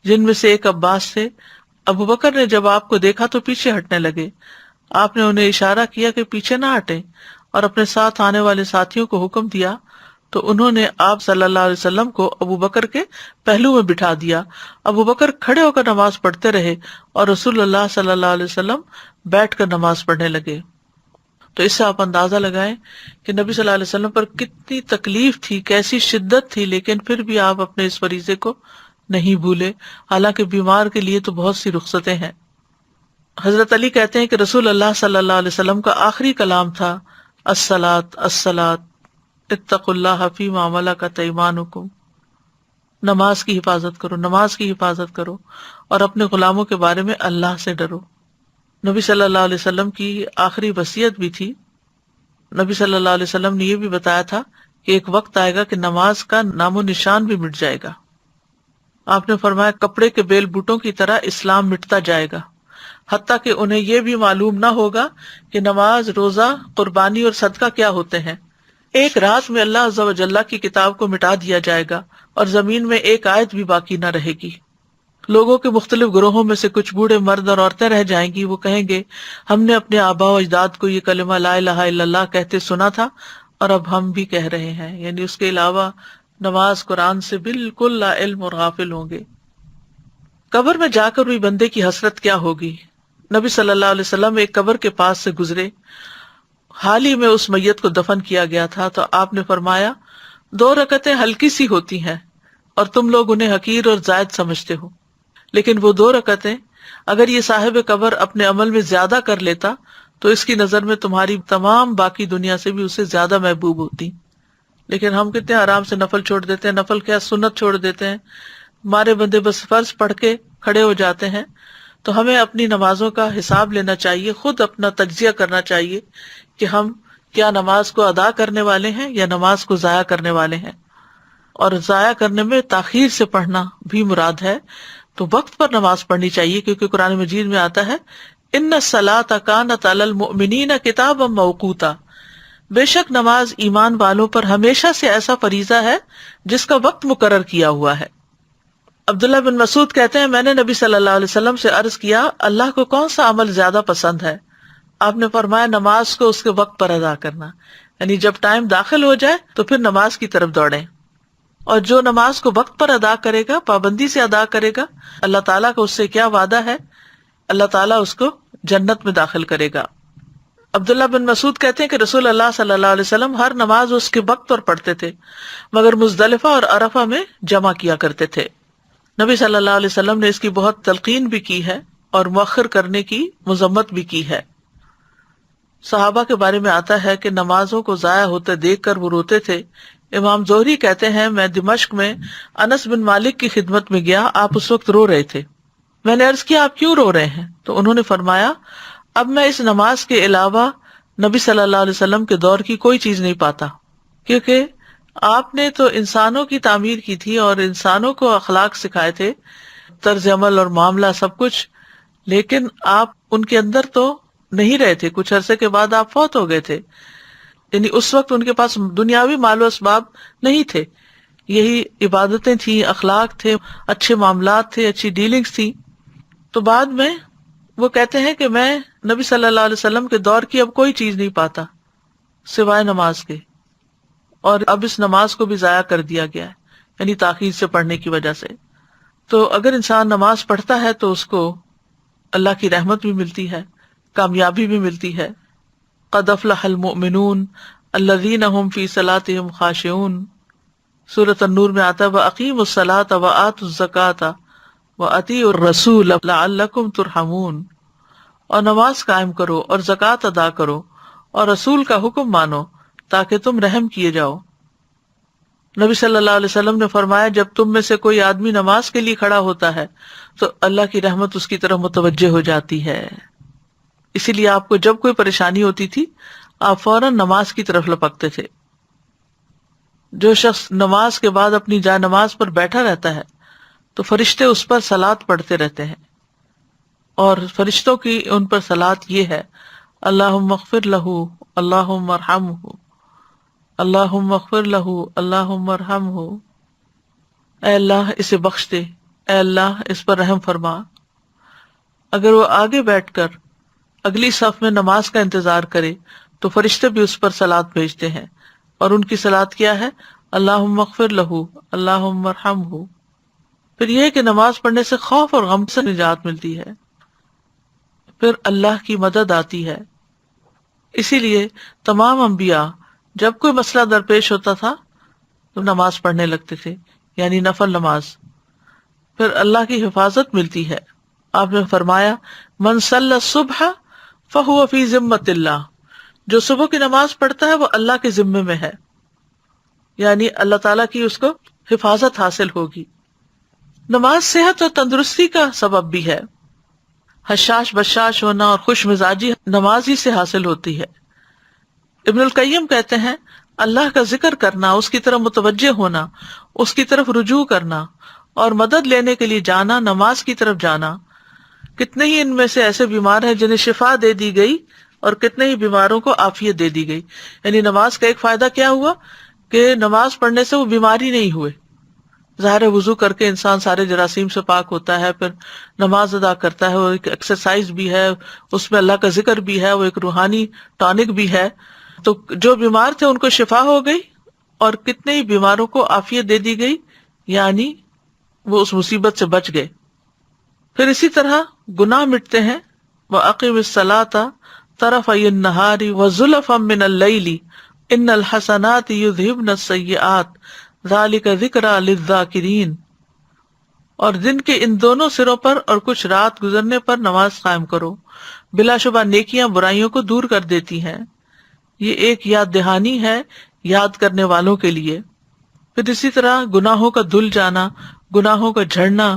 جن میں سے ایک عباس تھے۔ ابو بکر نے جب آپ کو دیکھا تو پیچھے ہٹنے لگے۔ آپ نے انہیں اشارہ کیا کہ پیچھے نہ ہٹیں، اور اپنے ساتھ آنے والے ساتھیوں کو حکم دیا تو انہوں نے آپ صلی اللہ علیہ وسلم کو ابو بکر کے پہلو میں بٹھا دیا۔ ابو بکر کھڑے ہو کر نماز پڑھتے رہے اور رسول اللہ صلی اللہ علیہ وسلم بیٹھ کر نماز پڑھنے لگے۔ تو اس سے آپ اندازہ لگائیں کہ نبی صلی اللہ علیہ وسلم پر کتنی تکلیف تھی، کیسی شدت تھی، لیکن پھر بھی آپ اپنے اس فریضے کو نہیں بھولے، حالانکہ بیمار کے لیے تو بہت سی رخصتیں ہیں۔ حضرت علی کہتے ہیں کہ رسول اللہ صلی اللہ علیہ وسلم کا آخری کلام تھا الصلاۃ الصلاۃ اتقوا اللہ فیما ملکت ایمانکم، نماز کی حفاظت کرو، نماز کی حفاظت کرو، اور اپنے غلاموں کے بارے میں اللہ سے ڈرو۔ نبی صلی اللہ علیہ وسلم کی آخری وصیت بھی تھی۔ نبی صلی اللہ علیہ وسلم نے یہ بھی بتایا تھا کہ ایک وقت آئے گا کہ نماز کا نام و نشان بھی مٹ جائے گا۔ آپ نے فرمایا کپڑے کے بیل بوٹوں کی طرح اسلام مٹتا جائے گا، حتیٰ کہ انہیں یہ بھی معلوم نہ ہوگا کہ نماز، روزہ، قربانی اور صدقہ کیا ہوتے ہیں۔ ایک رات میں اللہ عز و جل کی کتاب کو مٹا دیا جائے گا اور زمین میں ایک آیت بھی باقی نہ رہے گی۔ لوگوں کے مختلف گروہوں میں سے کچھ بوڑھے مرد اور عورتیں رہ جائیں گی، وہ کہیں گے ہم نے اپنے آباء و اجداد کو یہ کلمہ لا الہ الا اللہ کہتے سنا تھا اور اب ہم بھی کہہ رہے ہیں، یعنی اس کے علاوہ نماز، قرآن سے بالکل لا علم اور غافل ہوں گے۔ قبر میں جا کر ہوئی بندے کی حسرت کیا ہوگی۔ نبی صلی اللہ علیہ وسلم ایک قبر کے پاس سے گزرے، حال ہی میں اس میت کو دفن کیا گیا تھا، تو آپ نے فرمایا 2 رکعتیں ہلکی سی ہوتی ہیں اور تم لوگ انہیں حقیر اور زائد سمجھتے ہو، لیکن وہ 2 رکعتیں اگر یہ صاحب قبر اپنے عمل میں زیادہ کر لیتا تو اس کی نظر میں تمہاری تمام باقی دنیا سے بھی اسے زیادہ محبوب ہوتی۔ لیکن ہم کتنے آرام سے نفل چھوڑ دیتے ہیں، نفل کیا سنت چھوڑ دیتے ہیں، ہمارے بندے بس فرض پڑھ کے کھڑے ہو جاتے ہیں۔ تو ہمیں اپنی نمازوں کا حساب لینا چاہیے، خود اپنا تجزیہ کرنا چاہیے کہ ہم کیا نماز کو ادا کرنے والے ہیں یا نماز کو ضائع کرنے والے ہیں۔ اور ضائع کرنے میں تاخیر سے پڑھنا بھی مراد ہے، تو وقت پر نماز پڑھنی چاہیے، کیونکہ قرآن مجید میں آتا ہے ان الصلاۃ کانت علی المؤمنین کتابا موقوتا، بے شک نماز ایمان والوں پر ہمیشہ سے ایسا فریضہ ہے جس کا وقت مقرر کیا ہوا ہے۔ عبداللہ بن مسعود کہتے ہیں میں نے نبی صلی اللہ علیہ وسلم سے عرض کیا اللہ کو کون سا عمل زیادہ پسند ہے؟ آپ نے فرمایا نماز کو اس کے وقت پر ادا کرنا، یعنی جب ٹائم داخل ہو جائے تو پھر نماز کی طرف دوڑیں، اور جو نماز کو وقت پر ادا کرے گا، پابندی سے ادا کرے گا، اللہ تعالیٰ کا اس سے کیا وعدہ ہے، اللہ تعالیٰ اس کو جنت میں داخل کرے گا۔ عبداللہ بن مسعود کہتے ہیں کہ رسول اللہ صلی اللہ علیہ وسلم ہر نماز اس کے وقت پر پڑھتے تھے، مگر مزدلفہ اور عرفہ میں جمع کیا کرتے تھے۔ نبی صلی اللہ علیہ وسلم نے اس کی بہت تلقین بھی کی ہے اور مؤخر کرنے کی مذمت بھی کی ہے۔ صحابہ کے بارے میں آتا ہے کہ نمازوں کو ضائع ہوتے دیکھ کر وہ روتے تھے۔ امام زہری کہتے ہیں میں دمشق میں انس بن مالک کی خدمت میں گیا، آپ اس وقت رو رہے تھے۔ میں نے عرض کیا آپ کیوں رو رہے ہیں؟ تو انہوں نے فرمایا اب میں اس نماز کے علاوہ نبی صلی اللہ علیہ وسلم کے دور کی کوئی چیز نہیں پاتا، کیونکہ آپ نے تو انسانوں کی تعمیر کی تھی اور انسانوں کو اخلاق سکھائے تھے، طرز عمل اور معاملہ سب کچھ، لیکن آپ ان کے اندر تو نہیں رہے تھے، کچھ عرصے کے بعد آپ فوت ہو گئے تھے، یعنی اس وقت ان کے پاس دنیاوی مال و اسباب نہیں تھے، یہی عبادتیں تھیں، اخلاق تھے، اچھے معاملات تھے، اچھی ڈیلنگز تھی۔ تو بعد میں وہ کہتے ہیں کہ میں نبی صلی اللہ علیہ وسلم کے دور کی اب کوئی چیز نہیں پاتا سوائے نماز کے، اور اب اس نماز کو بھی ضائع کر دیا گیا ہے، یعنی تاخیر سے پڑھنے کی وجہ سے۔ تو اگر انسان نماز پڑھتا ہے تو اس کو اللہ کی رحمت بھی ملتی ہے، کامیابی بھی ملتی ہے۔ قد افلح المؤمنون الذین هم فی صلاتهم خاشعون، سورۃ النور میں آتا ہے وَأَقِیمُوا الصَّلَاةَ وَآتُوا الزَّکَاةَ وَأَطِیعُوا الرَّسُولَ لَعَلَّکُمْ تُرْحَمُونَ، اور نماز قائم کرو اور زکوٰۃ ادا کرو اور رسول کا حکم مانو تاکہ تم رحم کیے جاؤ۔ نبی صلی اللہ علیہ وسلم نے فرمایا جب تم میں سے کوئی آدمی نماز کے لیے کھڑا ہوتا ہے تو اللہ کی رحمت اس کی طرف متوجہ ہو جاتی ہے۔ اسی لیے آپ کو جب کوئی پریشانی ہوتی تھی آپ فوراً نماز کی طرف لپکتے تھے۔ جو شخص نماز کے بعد اپنی جائے نماز پر بیٹھا رہتا ہے تو فرشتے اس پر صلات پڑھتے رہتے ہیں، اور فرشتوں کی ان پر صلات یہ ہے اللہم اغفر لہ اللہم ارحمہ اللہم اغفر لہ اللہم ارحمہ، اے اللہ اسے بخش دے، اے اللہ اس پر رحم فرما۔ اگر وہ آگے بیٹھ کر اگلی صف میں نماز کا انتظار کرے تو فرشتے بھی اس پر صلات بھیجتے ہیں، اور ان کی صلات کیا ہے اللہم اغفر لہ اللہم ارحمہ۔ پھر یہ ہے کہ نماز پڑھنے سے خوف اور غم سے نجات ملتی ہے، پھر اللہ کی مدد آتی ہے۔ اسی لیے تمام انبیاء جب کوئی مسئلہ درپیش ہوتا تھا تو نماز پڑھنے لگتے تھے، یعنی نفل نماز، پھر اللہ کی حفاظت ملتی ہے۔ آپ نے فرمایا من صلی الصبح فہو فی ذمۃ اللہ، جو صبح کی نماز پڑھتا ہے وہ اللہ کے ذمے میں ہے، یعنی اللہ تعالیٰ کی اس کو حفاظت حاصل ہوگی۔ نماز صحت اور تندرستی کا سبب بھی ہے، حشاش بشاش ہونا اور خوش مزاجی نماز ہی سے حاصل ہوتی ہے۔ ابن القیم کہتے ہیں اللہ کا ذکر کرنا، اس کی طرف متوجہ ہونا، اس کی طرف رجوع کرنا اور مدد لینے کے لیے جانا، نماز کی طرف جانا۔ کتنے ہی ان میں سے ایسے بیمار ہیں جنہیں شفا دے دی گئی اور کتنے ہی بیماروں کو عافیت دے دی گئی۔ یعنی نماز کا ایک فائدہ کیا ہوا کہ نماز پڑھنے سے وہ بیماری نہیں ہوئے۔ ظاہر وضو کر کے انسان سارے جراثیم سے پاک ہوتا ہے، پھر نماز ادا کرتا ہے، وہ ایک ایکسرسائز بھی ہے، اس میں اللہ کا ذکر بھی ہے، وہ ایک روحانی ٹانک بھی ہے۔ تو جو بیمار تھے ان کو شفا ہو گئی اور کتنے ہی بیماروں کو عافیت دے دی گئی، یعنی وہ اس مصیبت سے بچ گئے۔ پھر اسی طرح گناہ مٹتے ہیں، وَأَقِمِ الصَّلَاةَ طَرَفَيِ النَّهَارِ وَزُلَفًا مِّنَ اللَّيْلِ إِنَّ الْحَسَنَاتِ يُذْهِبْنَ السَّيِّئَاتِ ذَلِكَ ذِكْرَىٰ لِلذَّاكِرِينَ، اور دن کے ان دونوں سروں پر اور کچھ رات گزرنے پر نماز قائم کرو، بلا شبہ نیکیاں برائیوں کو دور کر دیتی ہیں۔ یہ ایک یاد دہانی ہے یاد کرنے والوں کے لیے۔ پھر اسی طرح گناہوں کا دھل جانا، گناہوں کا جھڑنا،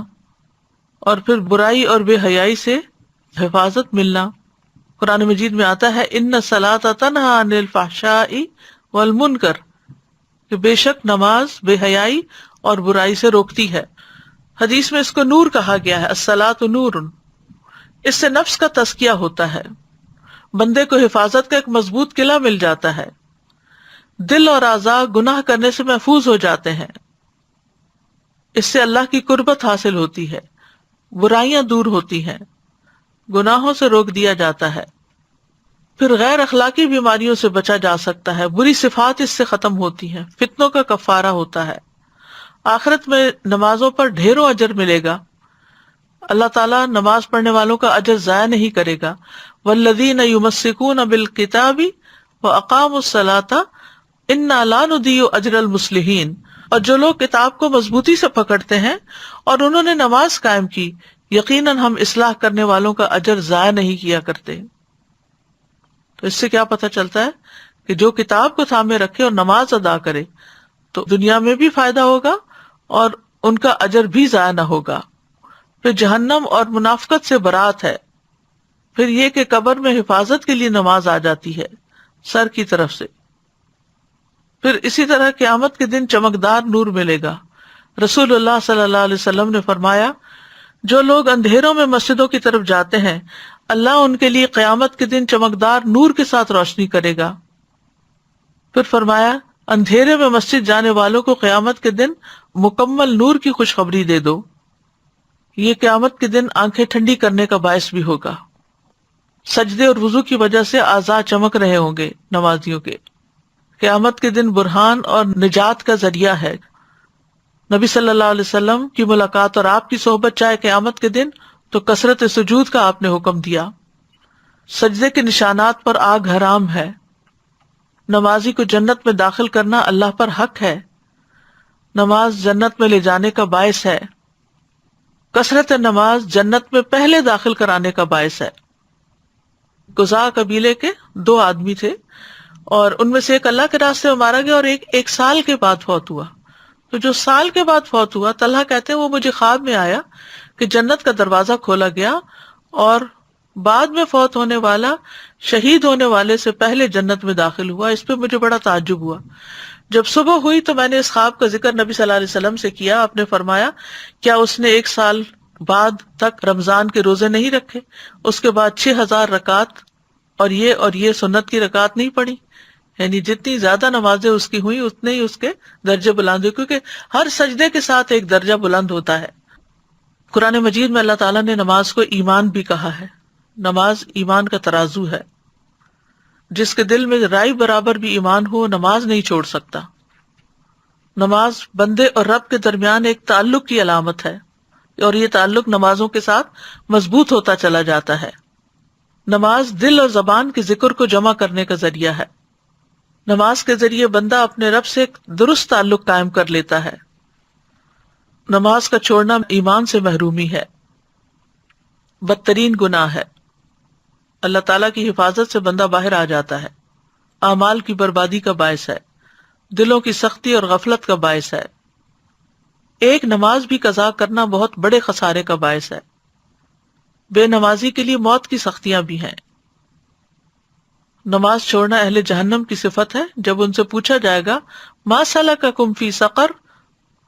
اور پھر برائی اور بے حیائی سے حفاظت ملنا۔ قرآن مجید میں آتا ہے ان الصلاۃ تنہی عن الفحشاء والمنکر، کہ بے شک نماز بے حیائی اور برائی سے روکتی ہے۔ حدیث میں اس کو نور کہا گیا ہے، الصلاۃ نور۔ اس سے نفس کا تزکیہ ہوتا ہے، بندے کو حفاظت کا ایک مضبوط قلعہ مل جاتا ہے، دل اور اعضاء گناہ کرنے سے محفوظ ہو جاتے ہیں، اس سے اللہ کی قربت حاصل ہوتی ہے، برائیاں دور ہوتی ہیں، گناہوں سے روک دیا جاتا ہے۔ پھر غیر اخلاقی بیماریوں سے بچا جا سکتا ہے، بری صفات اس سے ختم ہوتی ہیں، فتنوں کا کفارہ ہوتا ہے۔ آخرت میں نمازوں پر ڈھیروں اجر ملے گا، اللہ تعالیٰ نماز پڑھنے والوں کا اجر ضائع نہیں کرے گا۔ والذین یمسکون بالکتاب واقاموا الصلاۃ انا لا نضیع اجر المصلحین، اور جو لوگ کتاب کو مضبوطی سے پکڑتے ہیں اور انہوں نے نماز قائم کی، یقیناً ہم اصلاح کرنے والوں کا اجر ضائع نہیں کیا کرتے۔ تو اس سے کیا پتہ چلتا ہے کہ جو کتاب کو تھامے رکھے اور نماز ادا کرے تو دنیا میں بھی فائدہ ہوگا اور ان کا اجر بھی ضائع نہ ہوگا۔ پھر جہنم اور منافقت سے برات ہے۔ پھر یہ کہ قبر میں حفاظت کے لیے نماز آ جاتی ہے سر کی طرف سے۔ پھر اسی طرح قیامت کے دن چمکدار نور ملے گا۔ رسول اللہ صلی اللہ علیہ وسلم نے فرمایا جو لوگ اندھیروں میں مسجدوں کی طرف جاتے ہیں اللہ ان کے لیے قیامت کے دن چمکدار نور کے ساتھ روشنی کرے گا۔ پھر فرمایا اندھیرے میں مسجد جانے والوں کو قیامت کے دن مکمل نور کی خوشخبری دے دو، یہ قیامت کے دن آنکھیں ٹھنڈی کرنے کا باعث بھی ہوگا۔ سجدے اور وضو کی وجہ سے اعضاء چمک رہے ہوں گے نمازیوں کے۔ قیامت کے دن برہان اور نجات کا ذریعہ ہے۔ نبی صلی اللہ علیہ وسلم کی ملاقات اور آپ کی صحبت چاہے قیامت کے دن تو کثرت سجود کا آپ نے حکم دیا۔ سجدے کے نشانات پر آگ حرام ہے۔ نمازی کو جنت میں داخل کرنا اللہ پر حق ہے۔ نماز جنت میں لے جانے کا باعث ہے۔ کثرت نماز جنت میں پہلے داخل کرانے کا باعث ہے۔ قزاع قبیلے کے 2 آدمی تھے اور ان میں سے ایک اللہ کے راستے میں مارا گیا اور ایک سال کے بعد فوت ہوا۔ تو جو سال کے بعد فوت ہوا، طلحہ کہتے ہیں وہ مجھے خواب میں آیا کہ جنت کا دروازہ کھولا گیا اور بعد میں فوت ہونے والا شہید ہونے والے سے پہلے جنت میں داخل ہوا۔ اس پہ مجھے بڑا تعجب ہوا۔ جب صبح ہوئی تو میں نے اس خواب کا ذکر نبی صلی اللہ علیہ وسلم سے کیا۔ آپ نے فرمایا کیا اس نے 1 سال بعد تک رمضان کے روزے نہیں رکھے، اس کے بعد 6000 رکعت اور یہ سنت کی رکعت نہیں پڑھی؟ یعنی جتنی زیادہ نمازیں اس کی ہوئی اتنے ہی اس کے درجے بلند ہوئے، کیونکہ ہر سجدے کے ساتھ ایک درجہ بلند ہوتا ہے۔ قرآن مجید میں اللہ تعالیٰ نے نماز کو ایمان بھی کہا ہے۔ نماز ایمان کا ترازو ہے، جس کے دل میں رائی برابر بھی ایمان ہو نماز نہیں چھوڑ سکتا۔ نماز بندے اور رب کے درمیان ایک تعلق کی علامت ہے اور یہ تعلق نمازوں کے ساتھ مضبوط ہوتا چلا جاتا ہے۔ نماز دل اور زبان کے ذکر کو جمع کرنے کا ذریعہ ہے۔ نماز کے ذریعے بندہ اپنے رب سے ایک درست تعلق قائم کر لیتا ہے۔ نماز کا چھوڑنا ایمان سے محرومی ہے۔ بدترین گناہ ہے. اللہ تعالیٰ کی حفاظت سے بندہ باہر آ جاتا ہے، اعمال کی بربادی کا باعث ہے، دلوں کی سختی اور غفلت کا باعث ہے. ایک نماز بھی قضا کرنا بہت بڑے خسارے کا باعث ہے. بے نمازی کے لیے موت کی سختیاں بھی ہیں. نماز چھوڑنا اہل جہنم کی صفت ہے. جب ان سے پوچھا جائے گا ما سلککم فی سقر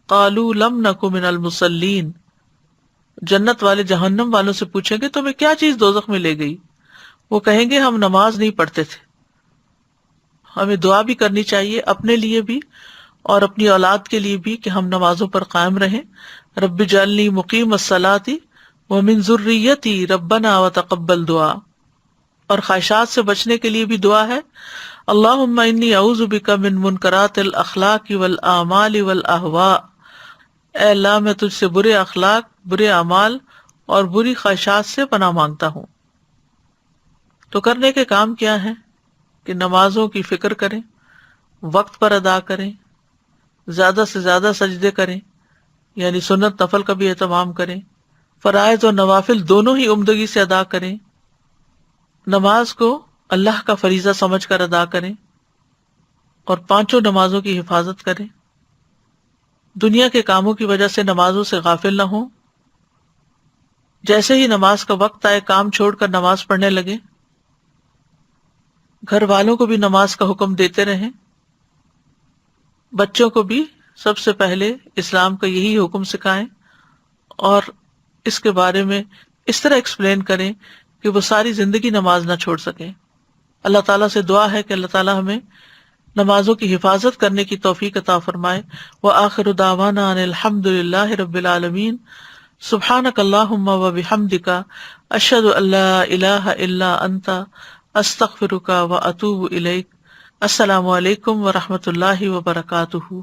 قالوا لم نک من المصلین، جنت والے جہنم والوں سے پوچھیں گے تمہیں کیا چیز دوزخ میں لے گئی؟ وہ کہیں گے ہم نماز نہیں پڑھتے تھے. ہمیں دعا بھی کرنی چاہیے اپنے لیے بھی اور اپنی اولاد کے لیے بھی کہ ہم نمازوں پر قائم رہیں. رب اجعلنی مقیم الصلاۃ ومن ذریتی ربنا وتقبل دعا. اور خواہشات سے بچنے کے لیے بھی دعا ہے اللہم انی اعوذ بک من منکرات الاخلاق والاعمال والاہواء. اے اللہ میں تجھ سے برے اخلاق، برے اعمال اور بری خواہشات سے پناہ مانگتا ہوں. تو کرنے کے کام کیا ہیں کہ نمازوں کی فکر کریں، وقت پر ادا کریں، زیادہ سے زیادہ سجدے کریں، یعنی سنت نفل کا بھی اہتمام کریں، فرائض اور نوافل دونوں ہی عمدگی سے ادا کریں، نماز کو اللہ کا فریضہ سمجھ کر ادا کریں اور 5 نمازوں کی حفاظت کریں. دنیا کے کاموں کی وجہ سے نمازوں سے غافل نہ ہوں. جیسے ہی نماز کا وقت آئے کام چھوڑ کر نماز پڑھنے لگے. گھر والوں کو بھی نماز کا حکم دیتے رہیں. بچوں کو بھی سب سے پہلے اسلام کا یہی حکم سکھائیں اور اس کے بارے میں اس طرح ایکسپلین کریں کہ وہ ساری زندگی نماز نہ چھوڑ سکیں. اللہ تعالیٰ سے دعا ہے کہ اللہ تعالیٰ ہمیں نمازوں کی حفاظت کرنے کی توفیق عطا فرمائے. وآخر دعوانا ان الحمد للہ رب العالمین. سبحانک اللہم وبحمدک اشہد ان لا الہ الا انت استغفرک واتوب الیک. السلام علیکم ورحمۃ اللہ وبرکاتہ.